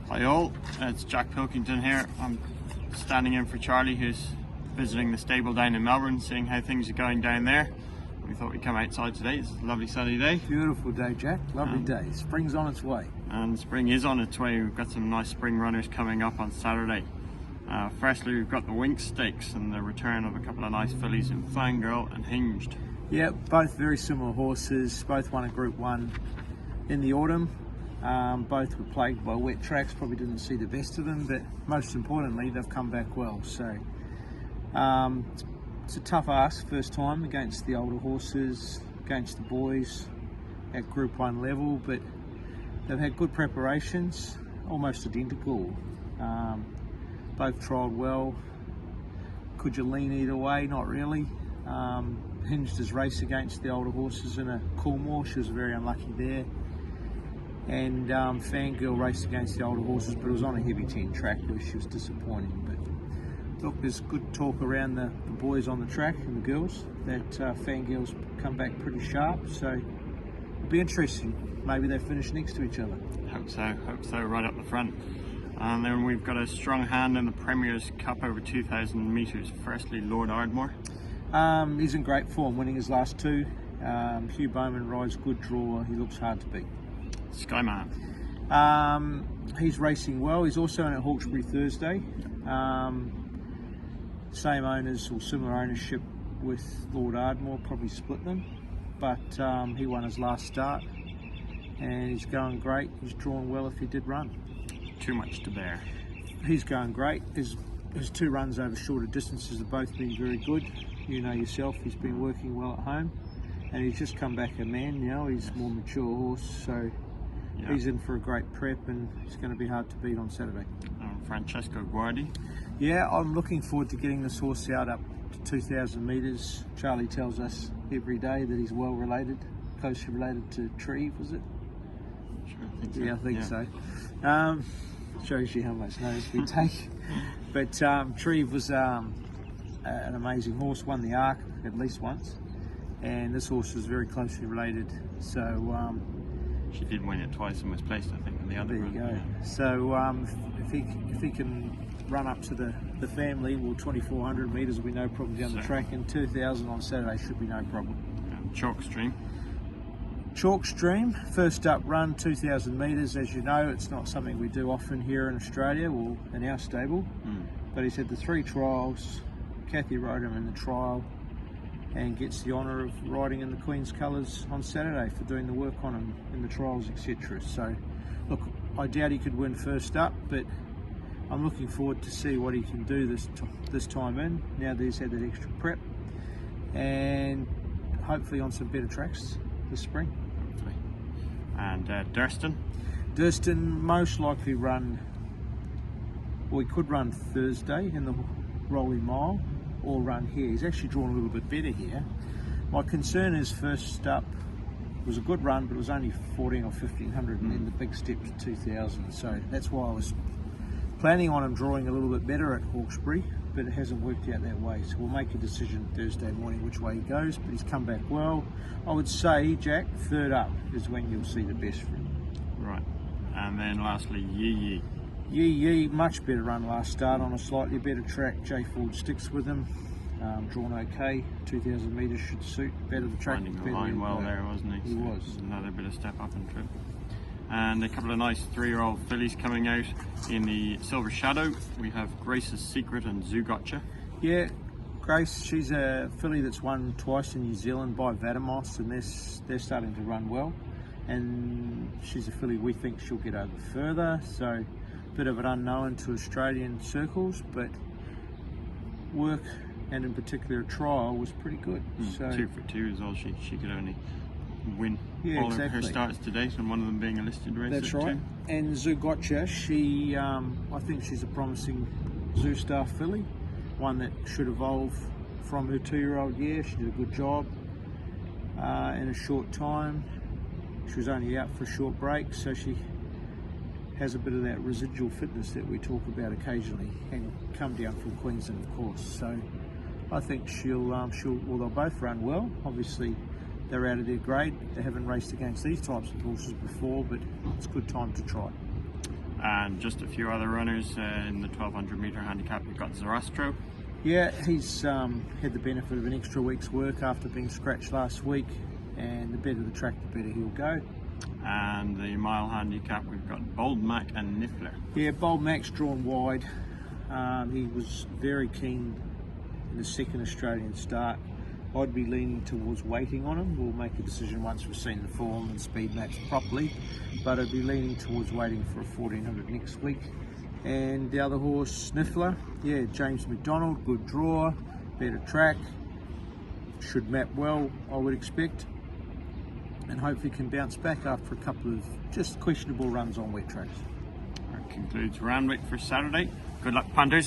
Hi all, it's Jack Pilkington here. I'm standing in for Charlie, who's visiting the stable down in Melbourne, seeing how things are going down there. We thought we'd come outside today. It's a lovely sunny day. Beautiful day, Jack. Lovely day. Spring's on its way. And spring is on its way. We've got some nice spring runners coming up on Saturday. Firstly, we've got the Winx stakes and the return of a couple of nice fillies in Fangirl and Hinged. Yeah, both very similar horses. Both won a Group 1 in the autumn. Both were plagued by wet tracks, probably didn't see the best of them, but most importantly, they've come back well. So it's a tough ask, first time against the older horses, against the boys at Group 1 level, but they've had good preparations, almost identical. Both trialled well. Could you lean either way? Not really. Hinged his race against the older horses in a Coolmore. She was very unlucky there. And Fangirl raced against the older horses, but it was on a heavy 10 track where she was disappointing. But look, there's good talk around the boys on the track and the girls that Fangirl's come back pretty sharp, so it'll be interesting. Maybe they finish next to each other. Hope so, right up the front. And then we've got a strong hand in the Premier's Cup over 2,000 metres. Firstly, Lord Ardmore. He's in great form, winning his last two. Hugh Bowman rides good draw. He looks hard to beat. Skyman. He's racing well. He's also in at Hawkesbury Thursday. Same owners or similar ownership with Lord Ardmore, probably split them. But he won his last start and he's going great. He's drawn well if he did run. Too much to bear. He's going great. His two runs over shorter distances have both been very good. You know yourself, he's been working well at home. And he's just come back a man now. He's a more mature horse, so yeah. He's in for a great prep and it's going to be hard to beat on Saturday. Francesco Guardi. Yeah, I'm looking forward to getting this horse out up to 2,000 metres. Charlie tells us every day that he's well related, closely related to Treve, was it? Sure, I think so. Yeah, I think so. Shows you how much notice we take. But Treve was an amazing horse, won the Arc at least once. And this horse was very closely related, so she did win it twice and was placed, I think, in the other there run. You go. Yeah. So if he can run up to the family, well, 2,400 metres will be no problem down the track, and 2,000 on Saturday should be no problem. Chalk Stream. Chalk Stream, first up run, 2,000 metres. As you know, it's not something we do often here in Australia or in our stable, but he's had the 3 trials. Kathy rode him in the trial and gets the honour of riding in the Queen's colours on Saturday for doing the work on him in the trials, etc. So, look, I doubt he could win first up, but I'm looking forward to see what he can do this time in, now that he's had that extra prep, and hopefully on some better tracks this spring. Hopefully. And Durston? Durston most likely run, well, he could run Thursday in the Rolling Mile, or run here. He's actually drawn a little bit better here. My concern is first up was a good run, but it was only 14 or 1,500 and then the big step to 2,000. So that's why I was planning on him drawing a little bit better at Hawkesbury, but it hasn't worked out that way. So we'll make a decision Thursday morning which way he goes, but he's come back well. I would say, Jack, third up is when you'll see the best from him. Right. And then lastly, Yee. Yee, much better run last start on a slightly better track. Jay Ford sticks with him. Drawn okay. 2,000 metres should suit. Better the track. Finding the line well there, wasn't he? He was. Another bit of step up in trip. And a couple of nice 3-year-old fillies coming out in the Silver Shadow. We have Grace's Secret and Zoo Gotcha. Yeah, Grace, she's a filly that's won twice in New Zealand by Vadamos, and they're starting to run well. And she's a filly we think she'll get over further. So bit of an unknown to Australian circles, but work and in particular a trial was pretty good. So 2 for 2 is all. She could only win all of her starts to date, and one of them being a listed race. That's right. And Zoo Gotcha, she I think she's a promising Zoo Star filly, one that should evolve from her 2-year-old year. She did a good job in a short time. She was only out for a short break, so she has a bit of that residual fitness that we talk about occasionally, and come down from Queensland, of course. So I think well, they'll both run well. Obviously, they're out of their grade. They haven't raced against these types of horses before, but it's a good time to try. And just a few other runners in the 1200 metre handicap. You've got Zarastro. Yeah, he's had the benefit of an extra week's work after being scratched last week, and the better the track, the better he'll go. And the mile handicap, we've got Bold Mac and Niffler. Yeah, Bold Mac's drawn wide. He was very keen in the second Australian start. I'd be leaning towards waiting on him. We'll make a decision once we've seen the form and speed match properly, but I'd be leaning towards waiting for a 1400 next week. And the other horse, Niffler, yeah, James McDonald, good draw, better track, should map well, I would expect, and hopefully can bounce back after a couple of just questionable runs on wet tracks. That concludes Randwick for Saturday. Good luck, punters.